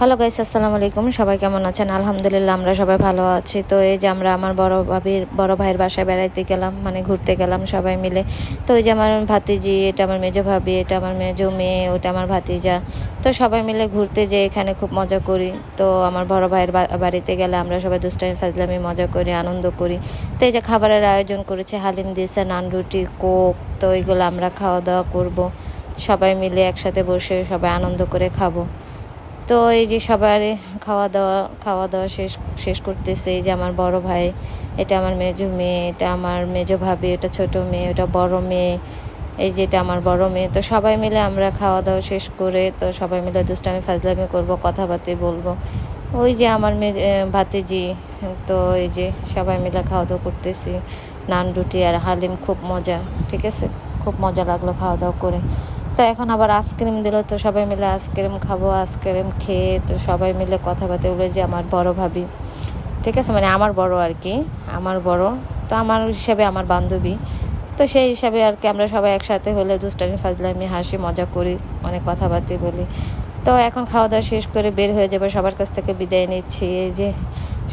Hello guys, আসসালামু আলাইকুম। সবাই কেমন আছেন? আলহামদুলিল্লাহ, আমরা সবাই ভালো আছি। তো এই যে আমরা আমার বড় ভাইয়ের বাসায় বেড়াইতে গেলাম, মানে ঘুরতে গেলাম সবাই মিলে। তো এই যে আমার ভাতিজি, এটা আমার মেজো ভাবি, এটা আমার মেজো মেয়ে, ওটা আমার ভাতিজা। তো সবাই মিলে ঘুরতে যেয়ে এখানে খুব মজা করি। তো আমার বড় ভাইয়ের বাড়িতে গেলে আমরা সবাই দুষ্টামি ফাজলামি মজা করি, আনন্দ করি। তো এই যে খাবারের আয়োজন করেছে, হালিম দিয়েছে, নান, রুটি, কোক। তো এইগুলো আমরা খাওয়া দাওয়া করব, সবাই মিলে একসাথে বসে সবাই আনন্দ করে খাবো। তো এই যে সবার খাওয়া দাওয়া শেষ শেষ করতেছে। এই যে আমার বড় ভাই, এটা আমার মেজো মেয়ে, এটা আমার মেজো ভাবি, এটা ছোট মেয়ে, ওটা বড় মেয়ে, এই যে এটা আমার বড় মেয়ে। তো সবাই মিলে আমরা খাওয়া দাওয়া শেষ করে তো সবাই মিলে দুষ্টামি ফাজলামি করবো, কথাবার্তা বলবো। ওই যে আমার মেয়ে ভাতিজি। তো এই যে সবাই মিলে খাওয়া দাওয়া করতেছি, নান, রুটি আর হালিম, খুব মজা। ঠিক আছে, খুব মজা লাগলো খাওয়া দাওয়া করে। তো এখন আবার আইসক্রিম দিল, তো সবাই মিলে আইসক্রিম খাবো। আইসক্রিম খেয়ে তো সবাই মিলে কথাবার্তা বলে, যে আমার বড় ভাবি, ঠিক আছে, মানে আমার বড় আর কি, আমার বড়। তো আমার হিসাবে আমার বান্ধবী। তো সেই হিসাবে আর কি আমরা সবাই একসাথে হলে দুষ্টামি ফাজলামি হাসি মজা করি, অনেক কথাবার্তা বলি। তো এখন খাওয়া দাওয়া শেষ করে বের হয়ে যাবো, সবার কাছ থেকে বিদায় নিচ্ছি। এই যে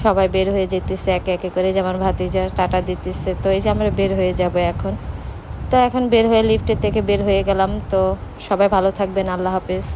সবাই বের হয়ে যেতেছে একে একে করে, যে আমার ভাতিজা টাটা দিতেছে। তো এই যে আমরা বের হয়ে যাব এখন। তো এখন বের হয়ে লিফটের থেকে বের হয়ে গেলাম। তো সবাই ভালো থাকবেন, আল্লাহ হাফেজ।